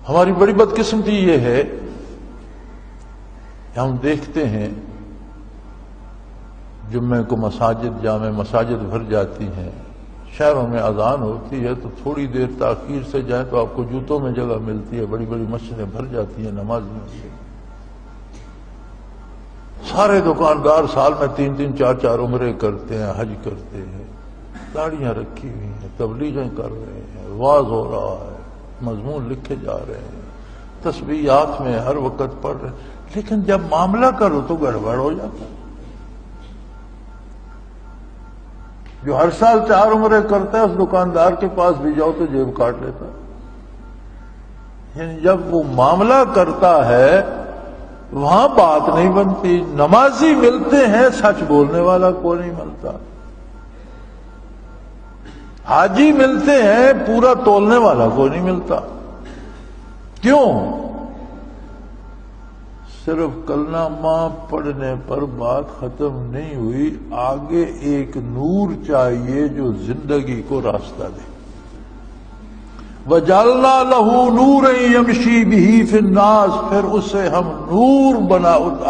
ہماری بڑی بدقسمتی یہ ہے کہ ہم دیکھتے ہیں جمعے کو مساجد جامع مساجد بھر جاتی ہیں، شہروں میں اذان ہوتی ہے تو تھوڑی دیر تاخیر سے جائیں تو آپ کو جوتوں میں جگہ ملتی ہے، بڑی بڑی مسجدیں بھر جاتی ہیں نمازیوں سے۔ سارے دکاندار سال میں 3 4 عمرے کرتے ہیں، حج کرتے ہیں، گاڑیاں رکھی ہوئی ہیں، تبلیغیں کر رہے ہیں، واعظ ہو رہا ہے، مضمون لکھے جا رہے ہیں، تسبیحات میں ہر وقت پڑھ رہے ہیں، لیکن جب معاملہ کرو تو گڑبڑ ہو جاتا ہے۔ جو ہر سال 4 عمرے کرتا ہے اس دکاندار کے پاس بھی جاؤ تو جیب کاٹ لیتا ہے۔ یعنی جب وہ معاملہ کرتا ہے وہاں بات نہیں بنتی۔ نمازی ملتے ہیں، سچ بولنے والا کوئی نہیں ملتا۔ حاجی ملتے ہیں، پورا تولنے والا کوئی نہیں ملتا۔ کیوں؟ صرف کلمہ پڑھنے پر بات ختم نہیں ہوئی، آگے ایک نور چاہیے جو زندگی کو راستہ دے۔ وَجَعَلْنَا لَهُ نُورًا يَمْشِي بِهِ فِي النَّاسِ، پھر اسے ہم نور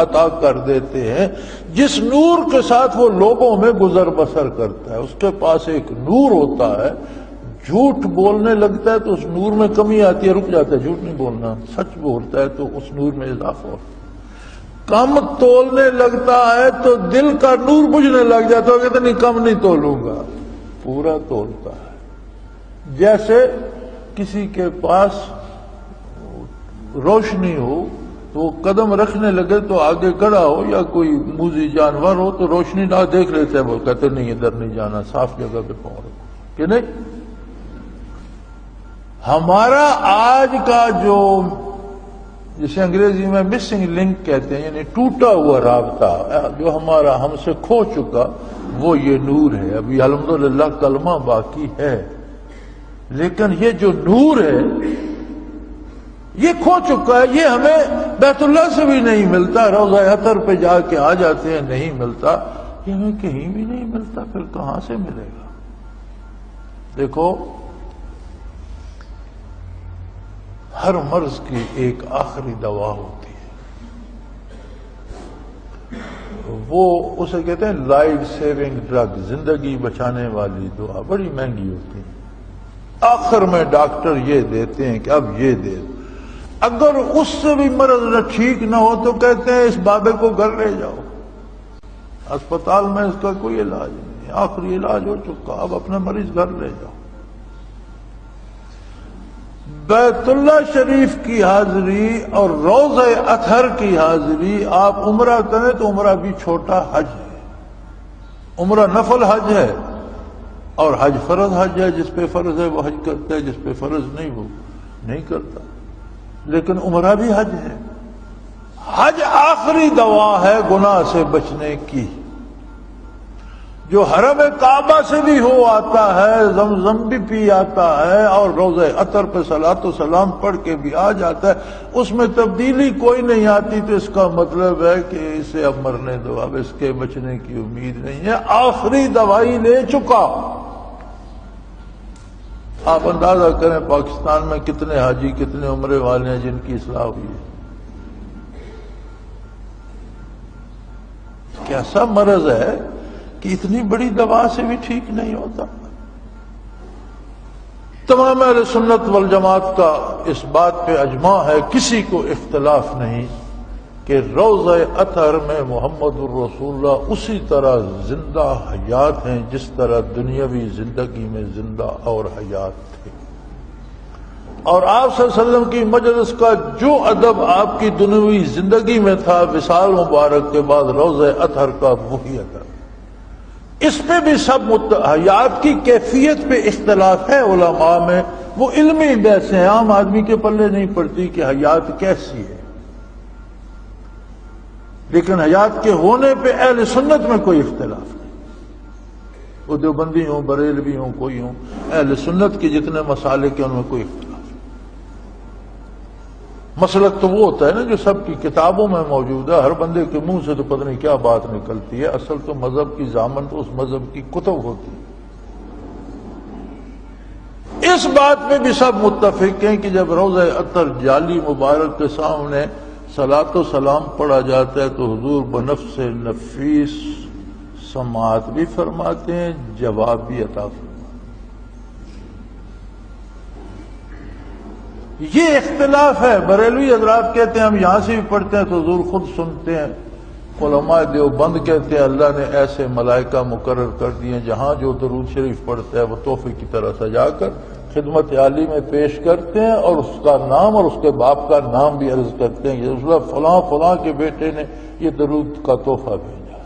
عطا کر دیتے ہیں جس نور کے ساتھ وہ لوگوں میں گزر بسر کرتا ہے۔ اس کے پاس ایک نور ہوتا ہے، جھوٹ بولنے لگتا ہے تو اس نور میں کمی آتی ہے، رک جاتا ہے، جھوٹ نہیں بولنا، سچ بولتا ہے تو اس نور میں اضافہ ہوتا ہے۔ کم تولنے لگتا ہے تو دل کا نور بجھنے لگ جاتا ہے، کہتے نہیں کم نہیں تولوں گا، پورا تولتا ہے۔ جیسے کسی کے پاس روشنی ہو تو وہ قدم رکھنے لگے تو آگے کھڑا ہو یا کوئی موذی جانور ہو تو روشنی نہ دیکھ لیتے ہیں، وہ کہتے نہیں ادھر نہیں جانا، صاف جگہ پہ پاؤں رکھو، کہ نہیں؟ ہمارا آج کا جو جسے انگریزی میں مسنگ لنک کہتے ہیں، یعنی ٹوٹا ہوا رابطہ جو ہمارا ہم سے کھو چکا، وہ یہ نور ہے۔ ابھی الحمدللہ کلمہ باقی ہے، لیکن یہ جو نور ہے یہ کھو چکا ہے۔ یہ ہمیں بیت اللہ سے بھی نہیں ملتا، روضہ اطہر پہ جا کے آ جاتے ہیں، نہیں ملتا، یہ ہمیں کہیں بھی نہیں ملتا، پھر کہاں سے ملے گا؟ دیکھو، ہر مرض کی ایک آخری دوا ہوتی ہے، وہ اسے کہتے ہیں لائف سیونگ ڈرگ، زندگی بچانے والی دعا، بڑی مہنگی ہوتی ہے۔ آخر میں ڈاکٹر یہ دیتے ہیں کہ اب یہ دے دو، اگر اس سے بھی مرض نہ ٹھیک نہ ہو تو کہتے ہیں اس بابے کو گھر لے جاؤ، اسپتال میں اس کا کوئی علاج نہیں، آخری علاج ہو چکا، اب اپنا مریض گھر لے جاؤ۔ بیت اللہ شریف کی حاضری اور روضہ اطہر کی حاضری، آپ عمرہ کریں تو عمرہ بھی چھوٹا حج ہے، عمرہ نفل حج ہے اور حج فرض حج ہے، جس پہ فرض ہے وہ حج کرتا ہے، جس پہ فرض نہیں وہ نہیں کرتا، لیکن عمرہ بھی حج ہے۔ حج آخری دوا ہے گناہ سے بچنے کی۔ جو حرم کعبہ سے بھی ہو آتا ہے، زمزم بھی پی آتا ہے اور روضہ اطہر پہ صلاۃ و سلام پڑھ کے بھی آ جاتا ہے، اس میں تبدیلی کوئی نہیں آتی، تو اس کا مطلب ہے کہ اسے اب مرنے دو، اب اس کے بچنے کی امید نہیں ہے، آخری دوائی لے چکا۔ آپ اندازہ کریں پاکستان میں کتنے حاجی کتنے عمرے والے ہیں جن کی اصلاح ہوئی ہے۔ کیسا مرض ہے کہ اتنی بڑی دوا سے بھی ٹھیک نہیں ہوتا۔ تمام اہل سنت والجماعت کا اس بات پہ اجماع ہے، کسی کو اختلاف نہیں کہ روضہ اطہر میں محمد الرسول اللہ اسی طرح زندہ حیات ہیں جس طرح دنیاوی زندگی میں زندہ اور حیات تھے، اور آپ صلی اللہ علیہ وسلم کی مجلس کا جو ادب آپ کی دنیاوی زندگی میں تھا، وصال مبارک کے بعد روضہ اطہر کا وہی ادب۔ اس پہ بھی سب حیات کی کیفیت پہ اختلاف ہے علماء میں، وہ علمی بحث ہیں، عام آدمی کے پلے نہیں پڑتی کہ حیات کیسی ہے، لیکن حیات کے ہونے پہ اہل سنت میں کوئی اختلاف نہیں۔ وہ دیوبندی ہوں، بریلوی ہوں، کوئی ہوں، اہل سنت کے جتنے مسالک ہیں ان میں کوئی اختلاف نہیں۔ مسلک تو وہ ہوتا ہے نا جو سب کی کتابوں میں موجود ہے، ہر بندے کے منہ سے تو پتہ نہیں کیا بات نکلتی ہے، اصل تو مذہب کی ضامن تو اس مذہب کی کتب ہوتی ہے۔ اس بات پہ بھی سب متفق ہیں کہ جب روضہ اطہر جالی مبارک کے سامنے صلاۃ و سلام پڑھا جاتا ہے تو حضور بنفس نفیس سماعت بھی فرماتے ہیں، جواب بھی عطا فرماتے ہیں۔ یہ اختلاف ہے۔ بریلوی حضرات کہتے ہیں ہم یہاں سے بھی پڑھتے ہیں تو حضور خود سنتے ہیں، علماء دیوبند کہتے ہیں اللہ نے ایسے ملائکہ مقرر کر دیے جہاں جو درود شریف پڑھتا ہے وہ تحفے کی طرح سجا کر خدمت عالی میں پیش کرتے ہیں، اور اس کا نام اور اس کے باپ کا نام بھی عرض کرتے ہیں، یہ فلاں فلاں کے بیٹے نے یہ درود کا تحفہ بھیجا۔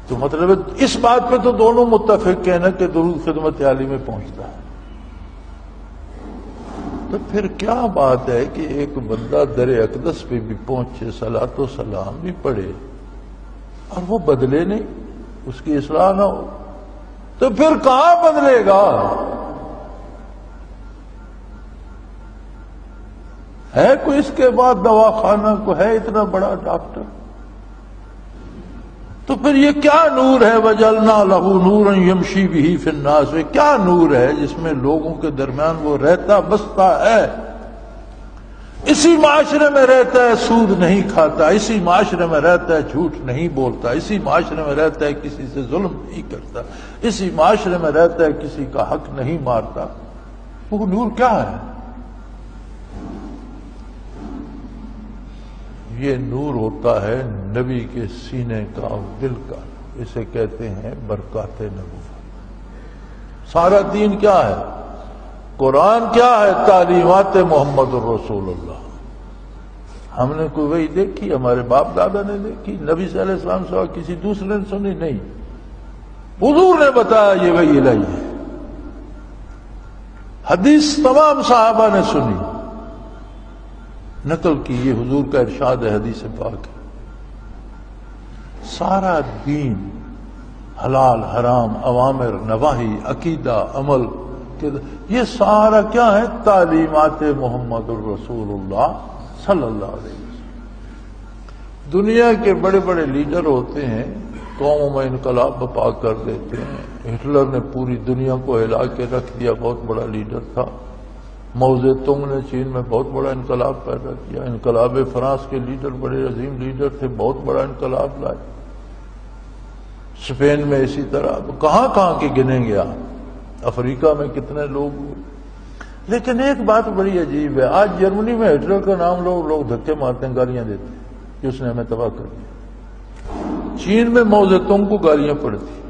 تو مطلب اس بات پہ تو دونوں متفق ہیں نا کہ درود خدمت عالی میں پہنچتا ہے۔ تو پھر کیا بات ہے کہ ایک بندہ در اقدس پہ بھی پہنچے، صلاۃ و سلام بھی پڑھے اور وہ بدلے نہیں، اس کی اصلاح نہ ہو، تو پھر کہاں بدلے گا؟ ہے کوئی اس کے بعد دواخانہ کو ہے اتنا بڑا ڈاکٹر؟ تو پھر یہ کیا نور ہے؟ وَجَعَلْنَا لَهُ نُورًا يَمْشِي بِهِ فِي النَّاسِ، کیا نور ہے جس میں لوگوں کے درمیان وہ رہتا بستا ہے؟ اسی معاشرے میں رہتا ہے سود نہیں کھاتا، اسی معاشرے میں رہتا ہے جھوٹ نہیں بولتا، اسی معاشرے میں رہتا ہے کسی سے ظلم نہیں کرتا، اسی معاشرے میں رہتا ہے کسی کا حق نہیں مارتا۔ وہ نور کیا ہے؟ یہ نور ہوتا ہے نبی کے سینے کا اور دل کا، اسے کہتے ہیں برکات نبوت۔ سارا دین کیا ہے؟ قرآن کیا ہے؟ تعلیمات محمد الرسول اللہ۔ ہم نے کوئی وحی دیکھی؟ ہمارے باپ دادا نے دیکھی؟ نبی صلی اللہ علیہ وسلم سے کسی دوسرے نے سنی؟ نہیں، حضور نے بتایا یہ وحی الہی ہے۔ حدیث تمام صحابہ نے سنی، نقل کی، یہ حضور کا ارشاد ہے، حدیث پاک ہے۔ سارا دین حلال حرام، اوامر نواہی، عقیدہ عمل، یہ سارا کیا ہے؟ تعلیمات محمد الرسول اللہ صلی اللہ علیہ وسلم۔ دنیا کے بڑے بڑے لیڈر ہوتے ہیں، قوموں میں انقلاب بپا کر دیتے ہیں۔ ہٹلر نے پوری دنیا کو ہلا کے رکھ دیا، بہت بڑا لیڈر تھا۔ ماؤ زیتونگ نے چین میں بہت بڑا انقلاب پیدا کیا۔ انقلاب فرانس کے لیڈر بڑے عظیم لیڈر تھے، بہت بڑا انقلاب لائے۔ اسپین میں اسی طرح، کہاں کہاں کے گنیں گے آپ؟ افریقہ میں کتنے لوگ ہوئے۔ لیکن ایک بات بڑی عجیب ہے، آج جرمنی میں ہٹلر کا نام لوگ دھکے مارتے ہیں، گالیاں دیتے ہیں کہ اس نے ہمیں تباہ کر دیا۔ چین میں ماؤ زیتونگ کو گالیاں پڑتی،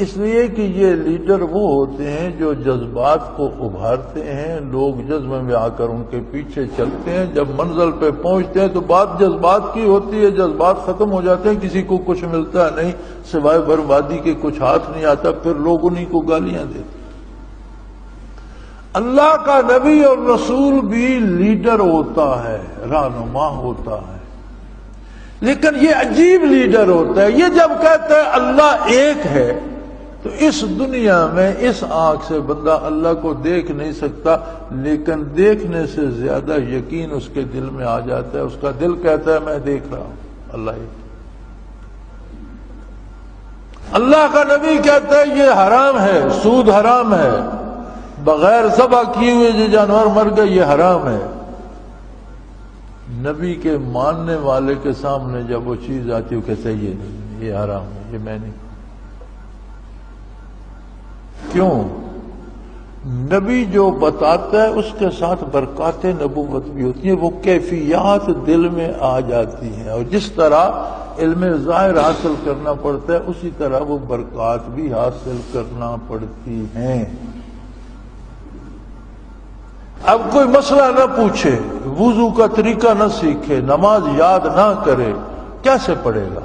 اس لیے کہ یہ لیڈر وہ ہوتے ہیں جو جذبات کو ابھارتے ہیں، لوگ جذبے میں آ کر ان کے پیچھے چلتے ہیں، جب منزل پہ پہنچتے ہیں تو بات جذبات کی ہوتی ہے، جذبات ختم ہو جاتے ہیں، کسی کو کچھ ملتا نہیں سوائے بربادی کے، کچھ ہاتھ نہیں آتا، پھر لوگ انہیں کو گالیاں دیتے۔ اللہ کا نبی اور رسول بھی لیڈر ہوتا ہے، رہنما ہوتا ہے، لیکن یہ عجیب لیڈر ہوتا ہے۔ یہ جب کہتا ہے اللہ ایک ہے تو اس دنیا میں اس آنکھ سے بندہ اللہ کو دیکھ نہیں سکتا، لیکن دیکھنے سے زیادہ یقین اس کے دل میں آ جاتا ہے۔ اس کا دل کہتا ہے میں دیکھ رہا ہوں اللہ ایک۔ اللہ کا نبی کہتا ہے یہ حرام ہے، سود حرام ہے، بغیر ذبح کیے ہوئے جو جانور مر گئے یہ حرام ہے۔ نبی کے ماننے والے کے سامنے جب وہ چیز آتی ہے وہ کہتا ہے یہ نہیں، یہ حرام ہے، یہ میں نہیں۔ کیوں؟ نبی جو بتاتا ہے اس کے ساتھ برکات نبوت بھی ہوتی ہیں، وہ کیفیات دل میں آ جاتی ہیں، اور جس طرح علم ظاہر حاصل کرنا پڑتا ہے اسی طرح وہ برکات بھی حاصل کرنا پڑتی ہیں۔ اب کوئی مسئلہ نہ پوچھے، وضو کا طریقہ نہ سیکھے، نماز یاد نہ کرے، کیسے پڑھے گا؟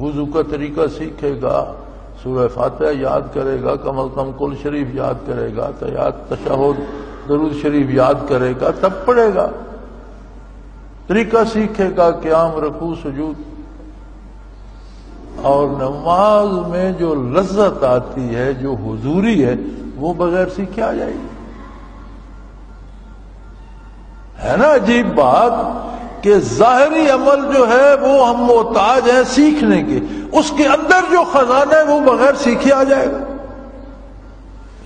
وضو کا طریقہ سیکھے گا، سورہ فاتحہ یاد کرے گا، کم از کم کل شریف یاد کرے گا، تشہد درود شریف یاد کرے گا، تب پڑھے گا۔ طریقہ سیکھے گا، قیام رکوع سجود۔ اور نماز میں جو لذت آتی ہے، جو حضوری ہے، وہ بغیر سیکھے آ جائے گی۔ ہے نا عجیب بات کہ ظاہری عمل جو ہے وہ ہم محتاج ہیں سیکھنے کے، اس کے اندر جو خزانہ ہے وہ بغیر سیکھے آ جائے گا۔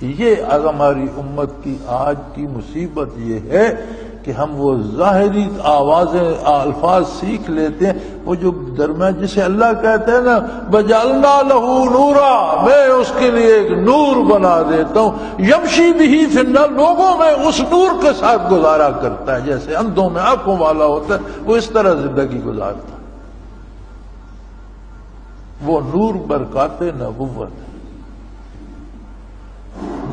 یہ ہماری امت کی آج کی مصیبت یہ ہے کہ ہم وہ ظاہری آوازیں الفاظ سیکھ لیتے ہیں، وہ جو درمیان جسے اللہ کہتے ہیں نا بجعلنا لہ نورا، میں اس کے لیے ایک نور بنا دیتا ہوں، یمشی بہ فی الناس، لوگوں میں اس نور کے ساتھ گزارا کرتا ہے، جیسے اندھوں میں آنکھوں والا ہوتا ہے وہ اس طرح زندگی گزارتا ہے۔ وہ نور برکات نبوت ہے،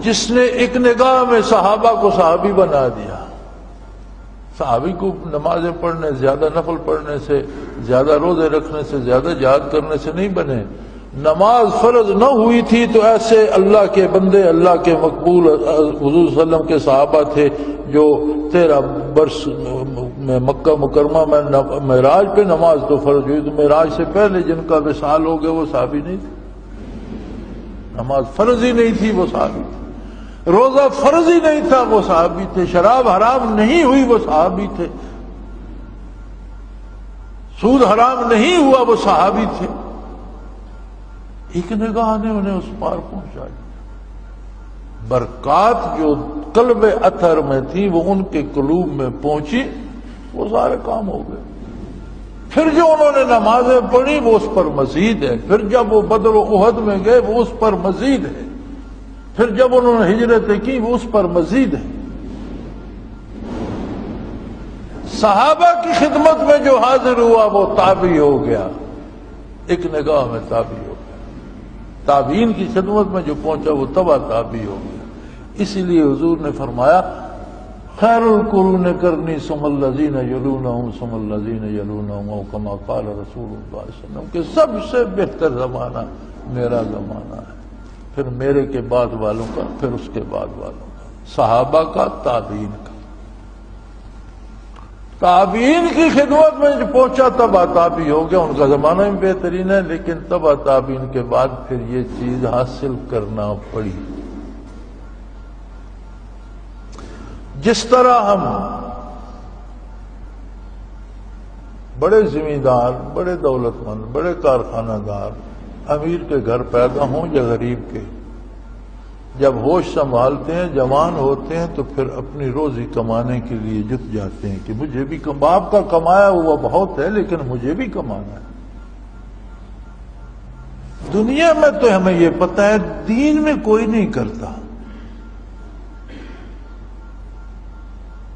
جس نے ایک نگاہ میں صحابہ کو صحابی بنا دیا۔ صحابی کو نمازیں پڑھنے، زیادہ نفل پڑھنے سے، زیادہ روزے رکھنے سے، زیادہ جہاد کرنے سے نہیں بنے۔ نماز فرض نہ ہوئی تھی تو ایسے اللہ کے بندے، اللہ کے مقبول حضور صلی اللہ علیہ وسلم کے صحابہ تھے جو 13 برس میں مکہ مکرمہ میں معراج پہ نماز تو فرض ہوئی، تو معراج سے پہلے جن کا وصال ہو گیا وہ صحابی نہیں تھے۔ نماز فرض ہی نہیں تھی وہ صحابی تھے، روزہ فرض ہی نہیں تھا وہ صحابی تھے، شراب حرام نہیں ہوئی وہ صحابی تھے، سود حرام نہیں ہوا وہ صحابی تھے۔ ایک نگاہ نے انہیں اس پار پہنچا دیا۔ برکات جو قلب اطہر میں تھی وہ ان کے قلوب میں پہنچی، وہ سارے کام ہو گئے۔ پھر جو انہوں نے نمازیں پڑھی وہ اس پر مزید ہے، پھر جب وہ بدر و احد میں گئے وہ اس پر مزید ہے، پھر جب انہوں نے ہجرتیں کی وہ اس پر مزید ہے۔ صحابہ کی خدمت میں جو حاضر ہوا وہ تابعی ہو گیا، ایک نگاہ میں تابعی ہو گیا۔ تابعین کی خدمت میں جو پہنچا وہ تبع تابعی ہو گیا۔ اسی لیے حضور نے فرمایا خیر القرون کرنی ثم الذین یلونہم ثم الذین یلونہم، او کما قال رسول اللہ صلی اللہ علیہ وسلم، کہ سب سے بہتر زمانہ میرا زمانہ ہے، پھر میرے کے بعد والوں کا، پھر اس کے بعد والوں کا، صحابہ کا، تابعین کا۔ تابعین کی خدمت میں جو پہنچا تبع تابعی ہو گیا، ان کا زمانہ بھی بہترین ہے، لیکن تبع تابعین کے بعد پھر یہ چیز حاصل کرنا پڑی۔ جس طرح ہم بڑے زمیندار، بڑے دولت مند، بڑے کارخانہ دار، امیر کے گھر پیدا ہوں یا غریب کے، جب ہوش سنبھالتے ہیں، جوان ہوتے ہیں، تو پھر اپنی روزی کمانے کے لیے جت جاتے ہیں کہ مجھے بھی باپ کا کمایا ہوا بہت ہے لیکن مجھے بھی کمانا ہے۔ دنیا میں تو ہمیں یہ پتہ ہے دین میں کوئی نہیں کرتا۔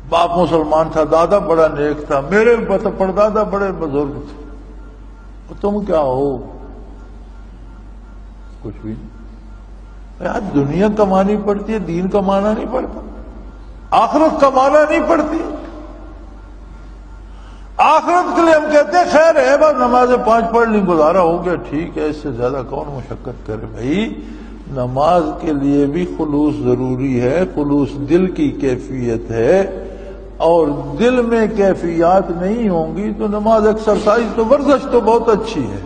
باپ مسلمان تھا، دادا بڑا نیک تھا، میرے پردادا بڑے بزرگ تھے، تم کیا ہو؟ کچھ بھی نہیں۔ یار دنیا کمانی پڑتی ہے، دین کمانا نہیں پڑتا، آخرت کمانا نہیں پڑتی۔ آخرت کے لیے ہم کہتے ہیں خیر ہے بس نمازیں 5 پڑھ لیں، گزارا ہو گیا، ٹھیک ہے، اس سے زیادہ کون مشقت کرے۔ بھائی نماز کے لیے بھی خلوص ضروری ہے، خلوص دل کی کیفیت ہے، اور دل میں کیفیات نہیں ہوں گی تو نماز ایکسرسائز تو ورزش تو بہت اچھی ہے،